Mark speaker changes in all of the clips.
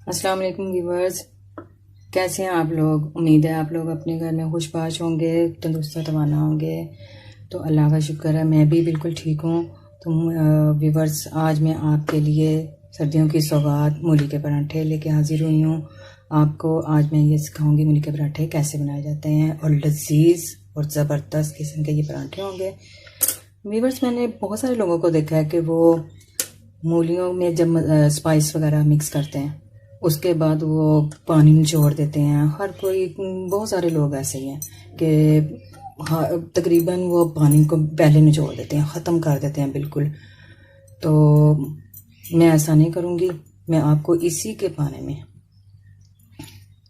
Speaker 1: अस्सलाम वालेकुम व्यूवर्स, कैसे हैं आप लोग। उम्मीद है आप लोग अपने घर में खुशबाश होंगे, तंदुरुस्त तवाना होंगे। तो अल्लाह का शुक्र है मैं भी बिल्कुल ठीक हूँ। तो व्यूवर्स, आज मैं आपके लिए सर्दियों की सौगात मूली के पराठे लेके हाजिर हुई हूँ। आपको आज मैं ये सिखाऊंगी मूली के पराठे कैसे बनाए जाते हैं और लजीज और ज़बरदस्त किस्म के ये पराठे होंगे। व्यूवर्स, मैंने बहुत सारे लोगों को देखा है कि वो मूलियों में जब स्पाइस वगैरह मिक्स करते हैं उसके बाद वो पानी निचोड़ देते हैं। हर कोई, बहुत सारे लोग ऐसे ही हैं कि तकरीबन वो पानी को पहले निचोड़ देते हैं, ख़त्म कर देते हैं बिल्कुल। तो मैं ऐसा नहीं करूँगी, मैं आपको इसी के पानी में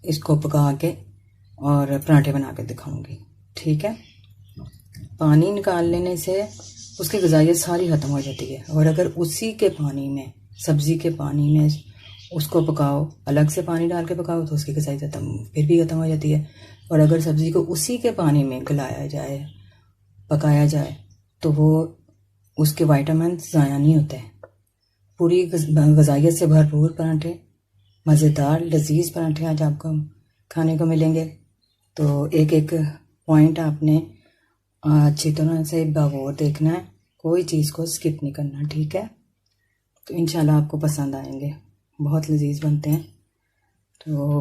Speaker 1: इसको पका के और पराठे बना के दिखाऊंगी। ठीक है। पानी निकाल लेने से उसकी ग़िज़ाइयत सारी ख़त्म हो जाती है, और अगर उसी के पानी में, सब्ज़ी के पानी में उसको पकाओ, अलग से पानी डाल के पकाओ तो उसकी ग़िज़ाइयत फिर भी ख़त्म हो जाती है। और अगर सब्ज़ी को उसी के पानी में गलाया जाए, पकाया जाए, तो वो उसके विटामिन ज़ाया नहीं होते। पूरी ग़िज़ाइयत से भरपूर पराठे, मज़ेदार लजीज पराठे आज आपको खाने को मिलेंगे। तो एक एक पॉइंट आपने अच्छी तरह से बागौर देखना है, कोई चीज़ को स्किप नहीं करना। ठीक है। तो इंशाल्लाह आपको पसंद आएंगे, बहुत लजीज बनते हैं। तो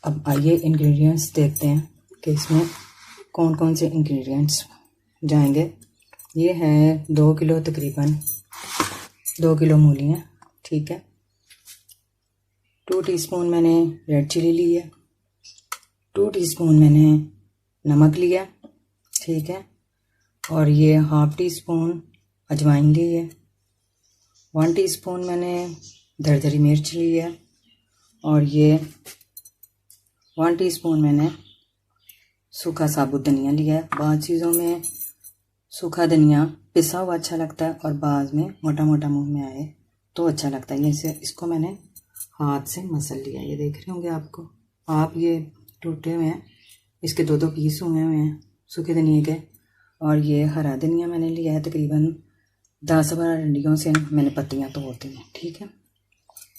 Speaker 1: अब आइए इंग्रेडिएंट्स देखते हैं कि इसमें कौन कौन से इंग्रेडिएंट्स जाएंगे। ये है 2 किलो, तकरीबन 2 किलो मूली हैं। ठीक है। 2 टीस्पून मैंने रेड चिली ली है, 2 टीस्पून मैंने नमक लिया। ठीक है। और ये हाफ टी स्पून अजवाइन ली है, 1 टीस्पून मैंने दरदरी मिर्च ली है, और ये 1 टीस्पून मैंने सूखा साबुत धनिया लिया है। बाद चीज़ों में सूखा धनिया पिसा हुआ अच्छा लगता है, और बाद में मोटा मोटा मुंह में आए तो अच्छा लगता है। ये इसको मैंने हाथ से मसल लिया, ये देख रहे होंगे आपको आप, ये टूटे हुए हैं, इसके 2-2 पीस हुए हैं सूखे धनिया के। और ये हरा धनिया मैंने लिया है, तकरीबन 10-12 डंडियों से मैंने पत्तियां तोड़ दी हैं। ठीक है।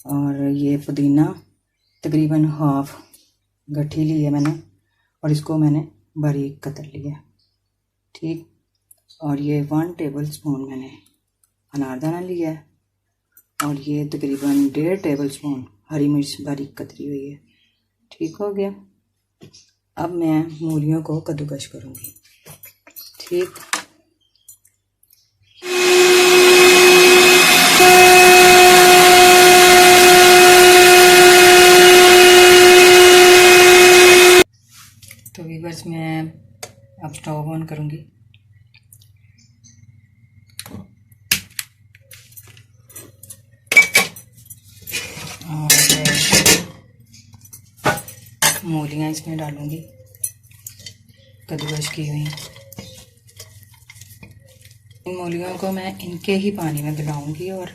Speaker 1: और ये पुदीना तकरीबन हाफ गट्ठी ली है मैंने, और इसको मैंने बारीक कतर लिया। ठीक। और ये 1 टेबल स्पून मैंने अनारदाना लिया है, और ये तकरीबन 1.5 टेबल स्पून हरी मिर्च बारीक कतरी हुई है। ठीक हो गया। अब मैं मूलियों को कद्दूकश करूँगी। ठीक। तो व्यूअर्स, मैं अब स्टोव ऑन करूँगी। और मूलियाँ इसमें डालूँगी कद्दूकश की हुई। इन मूलियों को मैं इनके ही पानी में गलाऊंगी और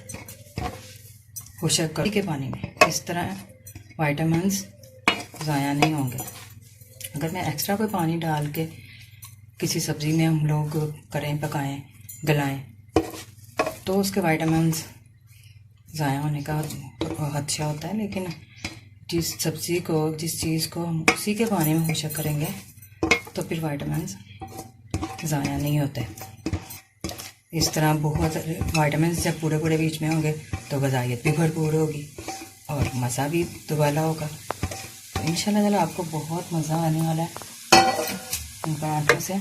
Speaker 1: खुशक कर के पानी में, इस तरह विटामिन्स ज़ाया नहीं होंगे। अगर मैं एक्स्ट्रा कोई पानी डाल के किसी सब्ज़ी में हम लोग करें, पकाएं, गलाएं, तो उसके विटामिन्स ज़ाया होने का खदशा होता है। लेकिन जिस सब्ज़ी को, जिस चीज़ को हम उसी के पानी में खुशक करेंगे तो फिर विटामिन्स ज़ाया नहीं होते। इस तरह बहुत विटामिन्स जब पूरे पूरे बीच में होंगे तो ग़िज़ाइयत भी भरपूर होगी और मज़ा भी दुबाला होगा। तो इंशाल्लाह ताला आपको बहुत मज़ा आने वाला है इन पराठों से।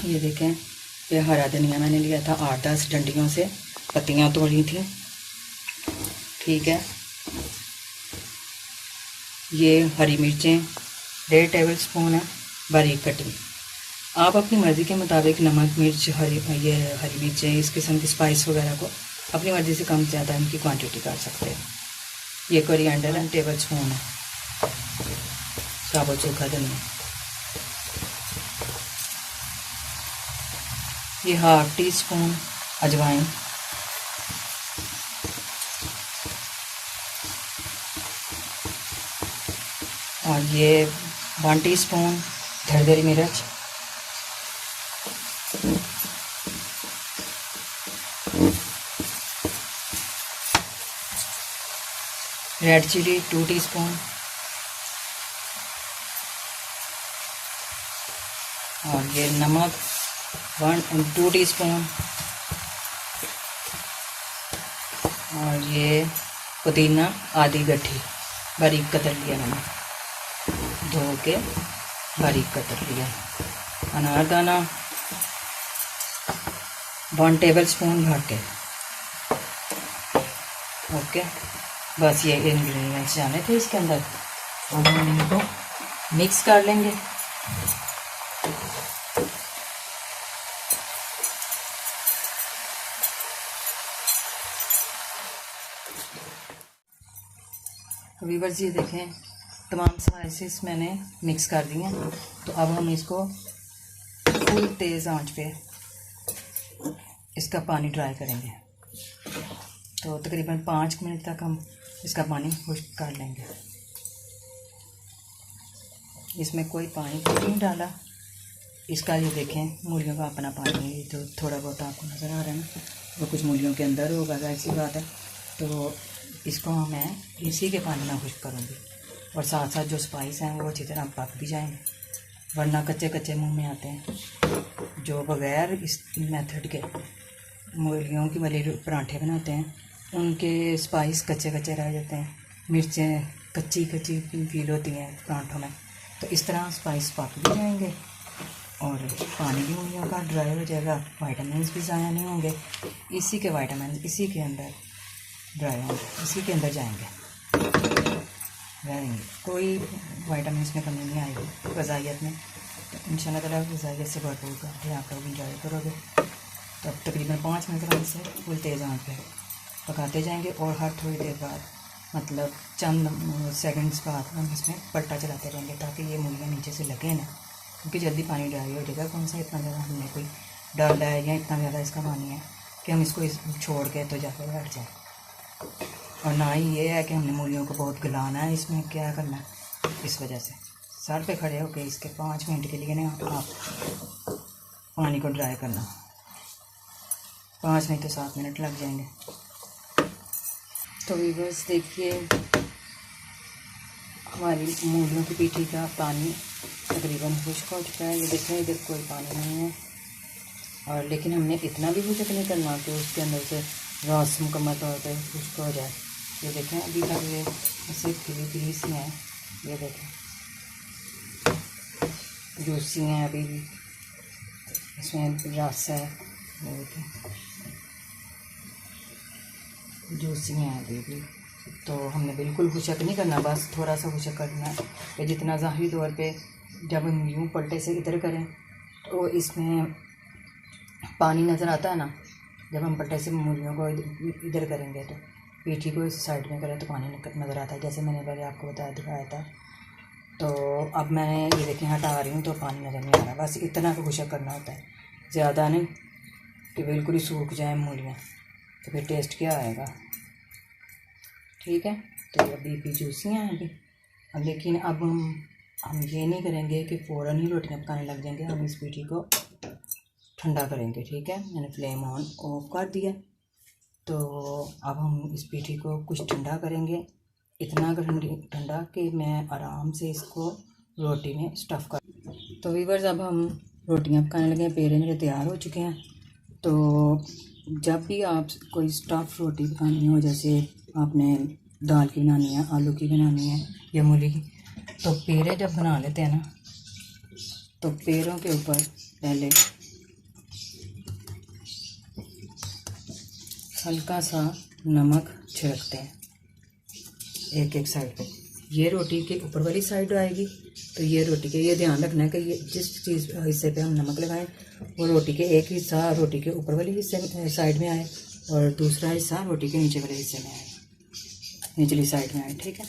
Speaker 1: ये देखें, ये हरा धनिया मैंने लिया था 8-10 डंडियों से, पत्तियाँ तोड़ी थी। ठीक है। ये हरी मिर्चें 1.5 टेबल स्पून है बारीक कटी। आप अपनी मर्ज़ी के मुताबिक नमक, मिर्च, हरी मिर्चें, इस किस्म की स्पाइस वगैरह को अपनी मर्ज़ी से कम ज़्यादा इनकी क्वांटिटी कर सकते हैं। ये कोरिएंडर 1 टेबल स्पून है, साबुत सूखा धनिया। ये हाफ टी स्पून अजवाइन, और ये 1 टीस्पून दरदरी मिर्च, रेड चिली 2 टीस्पून, और ये नमक 2 टीस्पून, और ये पुदीना आधी गड्ढी बारीक कतर लिया मैंने, धो के बारीक कतर लिया। अनारदाना 1 टेबलस्पून भर के। ओके, बस ये इंग्रेडिएंट्स जाने थे इसके अंदर। अब हम इनको मिक्स कर लेंगे। व्यूअर्स ये देखें, तमाम स्पाइसेस मैंने मिक्स कर दिए हैं। तो अब हम इसको फुल तेज़ आंच पे इसका पानी ड्राई करेंगे। तो तकरीबन 5 मिनट तक हम इसका पानी खुश्क कर लेंगे। इसमें कोई पानी नहीं डाला इसका। ये देखें मूलियों का अपना पानी जो थोड़ा बहुत आपको नज़र आ रहा है ना, वो कुछ मूलियों के अंदर होगा, ऐसी बात है। तो इसको मैं इसी के पानी में खुश्क करूँगी, और साथ साथ जो स्पाइस हैं वो अच्छी तरह पक भी जाएंगे, वरना कच्चे कच्चे मुंह में आते हैं। जो बग़ैर इस मेथड के मूलियों की वाले पराठे बनाते हैं, उनके स्पाइस कच्चे कच्चे रह जाते हैं, मिर्चें कच्ची कच्ची फील होती हैं पराठों में। तो इस तरह स्पाइस पक भी जाएंगे और पानी भी मूलियों का ड्राई हो जाएगा, विटामिन्स भी ज़ाया नहीं होंगे। इसी के विटामिन इसी के अंदर ड्राई होंगे, इसी के अंदर जाएंगे, रहेंगे। कोई विटामिन्स में कमी नहीं आएगी ग़िज़ाइयत में। तो इंशाल्लाह ताला ग़िज़ाइयत से भरपूर करके आप लोग इंजॉय करोगे। तो अब तकरीबन 5 मिनट तक इसे फुल तेज़ आंच पे पकाते जाएंगे, और हर थोड़ी देर बाद मतलब चंद सेकंड्स बाद हम इसमें पलटा चलाते रहेंगे, ताकि ये मूलियाँ नीचे से लगे ना, क्योंकि जल्दी पानी ड्राई हो जाएगा। कौन सा इतना ज़्यादा हमने कोई डाला है या इतना ज़्यादा इसका पानी है कि हम इसको छोड़ के तो जाकर बैठ जाए। और ना ही ये है कि हमने मूलियों को बहुत गलाना है, इसमें क्या करना है। इस वजह से सर पे खड़े होकर इसके 5 मिनट के लिए ना आप पानी को ड्राई करना। 5 नहीं तो 7 मिनट लग जाएंगे। तो व्यूअर्स देखिए, हमारी मूलियों की पीठी का पानी तकरीबन खुश्क हो चुका है। ये देखें, इधर कोई पानी नहीं है, और लेकिन हमने इतना भी खुश्क नहीं करना कि उसके अंदर से रस मुकम्मल तौर पर खुश्क हो जाए। ये देखें, अभी तक ये ऐसे खिली सी हैं, ये देखें जूसी हैं, अभी भी इसमें रस है, ये देखें जूसी हैं अभी भी। तो हमने बिल्कुल खुश्क नहीं करना, बस थोड़ा सा खुश्क करना है कि जितना ज़ाहिरी तौर पे जब हम यूँ पलटे से इधर करें तो इसमें पानी नज़र आता है ना। जब हम पलटे से मूलियों को इधर करेंगे तो पीठी को इस साइड में करें तो पानी नज़र आता है, जैसे मैंने पहले आपको दिखाया था। तो अब मैं ये देखें हटा रही हूँ तो पानी नज़र नहीं आ रहा। बस इतना का खुश्क करना होता है, ज़्यादा नहीं कि बिल्कुल ही सूख जाए मूलियाँ, तो फिर टेस्ट क्या आएगा। ठीक है, तो अभी भी जूसी हैं अभी। अब लेकिन अब हम ये नहीं करेंगे कि फ़ौरन ही रोटियां पकाने लग जाएंगे। हम इस पीठी को ठंडा करेंगे। ठीक है, मैंने फ्लेम ऑफ कर दिया। तो अब हम इस पीठी को कुछ ठंडा करेंगे, इतना ठंडा कि मैं आराम से इसको रोटी में स्टफ़ कर। तो व्यूअर्स, अब हम रोटियां पकाने लगे हैं। पेड़े मेरे तैयार हो चुके हैं। तो जब भी आप कोई स्टफ़ रोटी पकानी हो, जैसे आपने दाल की बनानी है, आलू की बनानी है या मूली की, तो पेड़े जब बना लेते हैं ना, तो पेड़ों के ऊपर पहले हल्का सा नमक छिड़कते हैं एक एक साइड पे। ये रोटी के ऊपर वाली साइड आएगी, तो ये रोटी के, ये ध्यान रखना है कि ये जिस चीज़ हिस्से पे हम नमक लगाएं वो रोटी के एक हिस्सा रोटी के ऊपर वाली हिस्से साइड में आए, और दूसरा हिस्सा रोटी के नीचे वाले हिस्से में आए, निचली साइड में आए। ठीक है,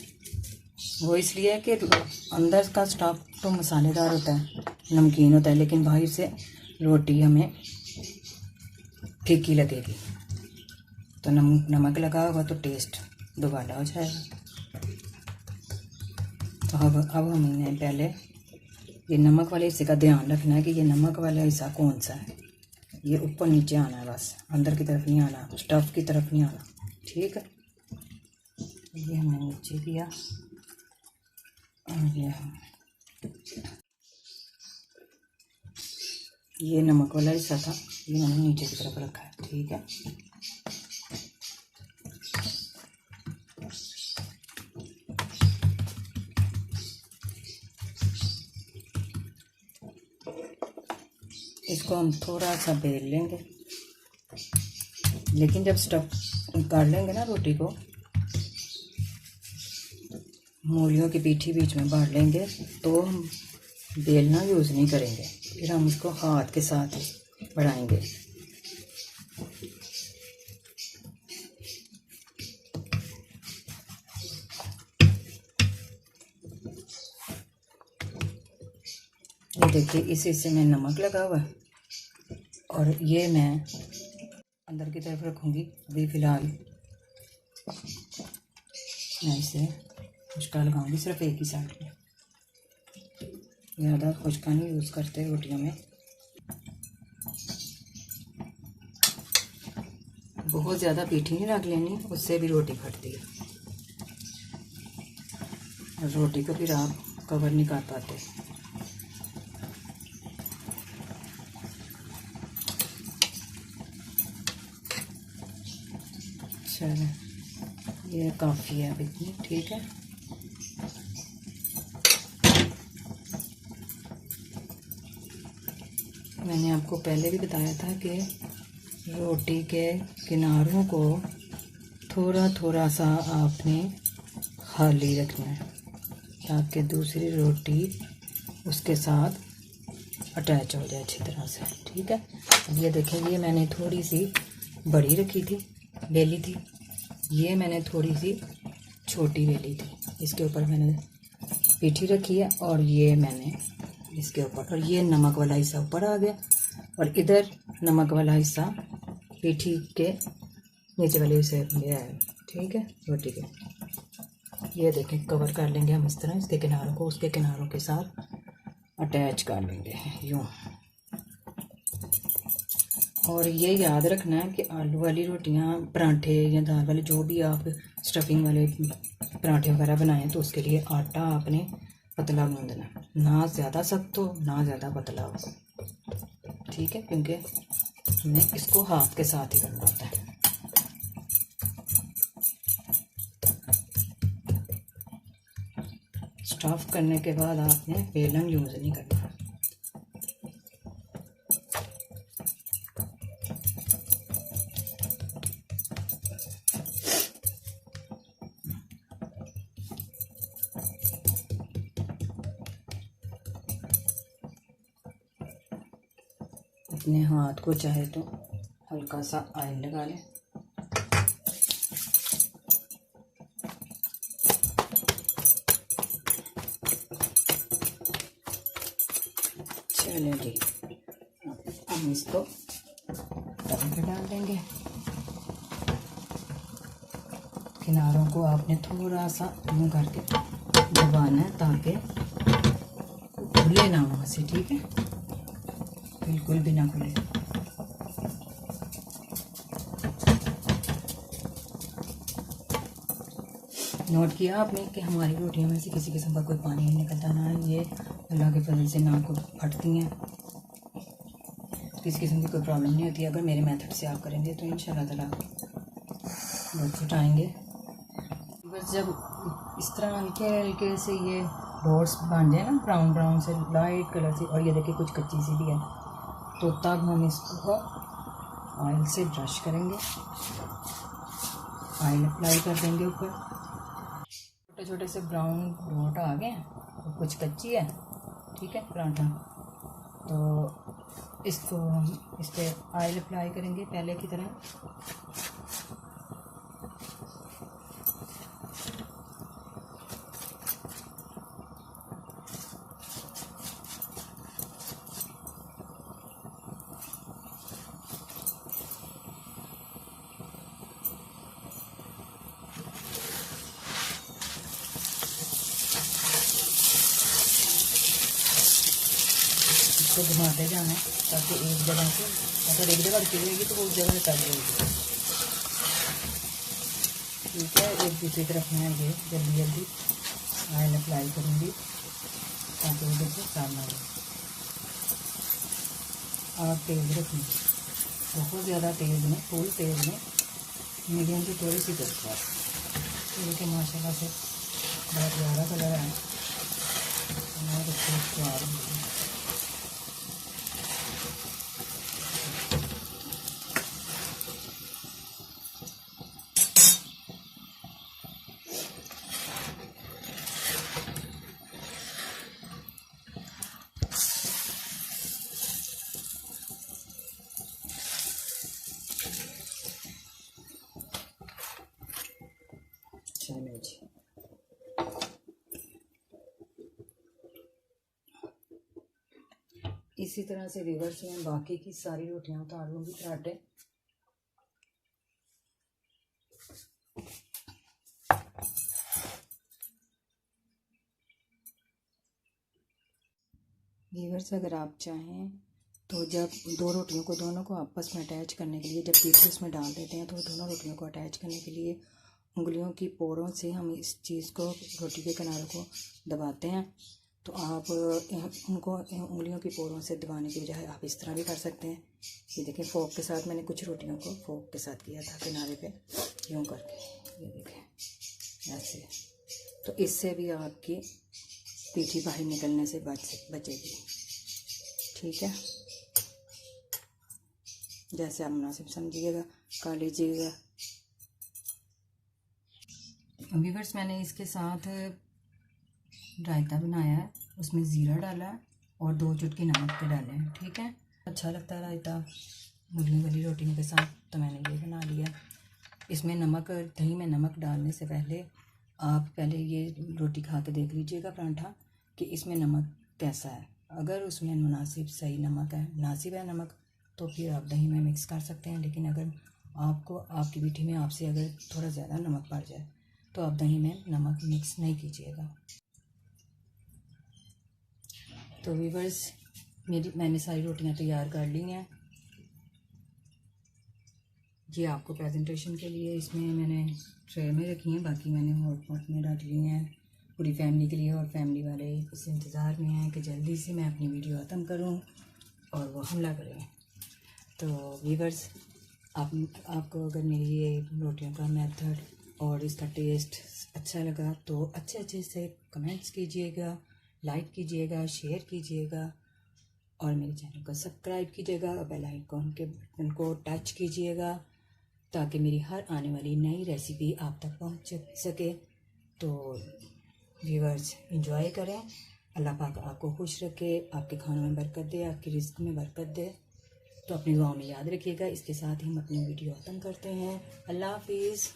Speaker 1: वो इसलिए कि अंदर का स्टफ़ तो मसालेदार होता है, नमकीन होता है, लेकिन बाहर से रोटी हमें फीकी लगेगी। तो नमक लगा होगा तो टेस्ट दोबारा हो जाएगा। तो अब हमने पहले ये नमक वाले हिस्से का ध्यान रखना है कि ये नमक वाला हिस्सा कौन सा है। ये ऊपर नीचे आना है, बस अंदर की तरफ नहीं आना, स्टफ़ की तरफ नहीं आना। ठीक है, ये हमने नीचे दिया और ये नमक वाला हिस्सा था, ये मैंने नीचे की तरफ रखा है। ठीक है, इसको हम थोड़ा सा बेल लेंगे, लेकिन जब स्टफ कर लेंगे ना रोटी को, मूलियों की पीठी बीच में बांट लेंगे, तो हम बेलना यूज़ नहीं करेंगे, फिर हम इसको हाथ के साथ ही बढ़ाएंगे। ये देखिए, इस हिस्से में नमक लगा हुआ है और ये मैं अंदर की तरफ रखूँगी। अभी फ़िलहाल मैं इसे खुशका लगाऊंगी सिर्फ एक ही साइड में, ज़्यादा खुशका नहीं यूज़ करते रोटियों में। बहुत ज़्यादा पीठी नहीं रख लेनी, उससे भी रोटी फटती है और रोटी को फिर आप कवर नहीं कर पाते। चलो, ये काफ़ी है अब इतनी। ठीक है, मैंने आपको पहले भी बताया था कि रोटी के किनारों को थोड़ा थोड़ा सा आपने खाली रखना है, ताकि दूसरी रोटी उसके साथ अटैच हो जाए अच्छी तरह से। ठीक है, अब ये देखें, ये मैंने थोड़ी सी बड़ी रखी थी, बेली थी, ये मैंने थोड़ी सी छोटी बेली थी, इसके ऊपर मैंने पीठी रखी है और ये मैंने इसके ऊपर, और ये नमक वाला हिस्सा ऊपर आ गया और इधर नमक वाला हिस्सा पीठी के नीचे वाले हिस्से में आया। ठीक है, रोटी के ये देखें, कवर कर लेंगे हम इस तरह, इसके किनारों को उसके किनारों के साथ अटैच कर लेंगे यूँ। और ये याद रखना है कि आलू वाली रोटियां, पराठे या दाल वाले, जो भी आप स्टफिंग वाले पराठे वगैरह बनाएं, तो उसके लिए आटा आपने पतला गूंदना, ना ज़्यादा सख्त हो ना ज़्यादा पतला हो। ठीक है, क्योंकि हमने इसको हाथ के साथ ही करना होता है। स्टफ करने के बाद आपने बेलन यूज़ नहीं करना। अपने हाथ को चाहे तो हल्का सा ऑयल लगा लें। चलिए जी, हम इसको तवे पे डाल देंगे। किनारों को आपने थोड़ा सा मुँह करके दबाना है, ताकि खुले ना वहाँ से। ठीक है, बिल्कुल भी ना खुले। नोट किया आपने कि हमारी रोटियों में से किसी किस्म का कोई पानी नहीं निकलता, ना ये अल्लाह के फजल से ना कोई फटती हैं, किसी किस्म की कोई प्रॉब्लम नहीं होती। अगर मेरे मेथड से आप करेंगे तो इंशाल्लाह ताला बहुत छुटाएँगे। बस जब इस तरह हल्के हल्के से ये डॉट्स बन जाए ना, ब्राउन ब्राउन से, लाइट कलर से, और ये देखिए कुछ कच्ची सी भी है, तो तब हम इसको ऑयल से ब्रश करेंगे, ऑयल अप्लाई कर देंगे ऊपर। छोटे छोटे से ब्राउन डॉट आ गए हैं, तो कुछ कच्ची है। ठीक है, पराठा, तो इसको हम इस पर ऑयल अप्लाई करेंगे पहले की तरह। इसको घुमाते जाना है, ताकि एक जगह से, अगर एक जगह रुकी रहेगी तो वो उस जगह निकल जाएगी। ठीक है। एक दूसरी तरफ मैं ये जल्दी जल्दी ऑयल अप्लाई करूँगी ताकि उधर से सामना रहे। आग तेज़ रखनी, बहुत ज़्यादा तेज़ में, फुल तेज़ में, मीडियम की थोड़ी सी तेज़ है। देखिए माशाल्लाह से बहुत प्यारा कलर है, बहुत अच्छा स्वाद है। चलो जी, इसी तरह से रिवर्स में बाकी की सारी रोटियां उतार लूँगी पराठे। व्यूअर्स, अगर आप चाहें तो जब दो रोटियों को दोनों को आपस में अटैच करने के लिए जब पीछे उसमें डाल देते हैं तो दोनों रोटियों को अटैच करने के लिए उंगलियों की पोरों से हम इस चीज़ को, रोटी के किनारों को दबाते हैं। तो आप उनको उंगलियों की पोरों से दबाने की बजाय आप इस तरह भी कर सकते हैं। ये देखें, फोक के साथ मैंने कुछ रोटियों को फोक के साथ किया था किनारे पे यूँ करके, ये देखें ऐसे। तो इससे भी आपकी पीठी बाहर निकलने से बचेगी। ठीक है, जैसे आप मुनासिब समझिएगा कर लीजिएगा। व्यूअर्स, मैंने इसके साथ रायता बनाया है, उसमें ज़ीरा डाला है और 2 चुटकी नमक के डाले हैं। ठीक है, अच्छा लगता है रायता मूली वाली रोटियों के साथ, तो मैंने ये बना लिया। इसमें नमक, दही में नमक डालने से पहले आप पहले ये रोटी खा के देख लीजिएगा पराठा कि इसमें नमक कैसा है। अगर उसमें मुनासिब सही नमक है, मुनासिब है नमक, तो फिर आप दही में मिक्स कर सकते हैं। लेकिन अगर आपको आपकी पीठी में आपसे अगर थोड़ा ज़्यादा नमक पड़ जाए तो आप दही में नमक मिक्स नहीं कीजिएगा। तो व्यूअर्स, मैंने सारी रोटियां तैयार कर ली हैं। ये आपको प्रेजेंटेशन के लिए इसमें मैंने ट्रे में रखी हैं, बाकी मैंने हॉट पॉट में रख ली हैं पूरी फैमिली के लिए। और फैमिली वाले इस इंतज़ार में हैं कि जल्दी से मैं अपनी वीडियो ख़त्म करूं और वो हमला करें। तो व्यूअर्स, आपको अगर मेरी ये रोटियों का मेथड और इसका टेस्ट अच्छा लगा तो अच्छे से कमेंट्स कीजिएगा, लाइक कीजिएगा, शेयर कीजिएगा और मेरे चैनल को सब्सक्राइब कीजिएगा और बेल आइकॉन के बटन को टच कीजिएगा ताकि मेरी हर आने वाली नई रेसिपी आप तक पहुंच सके। तो व्यूअर्स, एंजॉय करें। अल्लाह पाक आपको खुश रखे, आपके खानों में बरकत दे, आपके रिस्क में बरकत दे। तो अपनी दुआओं में याद रखिएगा। इसके साथ ही हम अपनी वीडियो ख़त्म करते हैं। अल्लाह हाफिज़।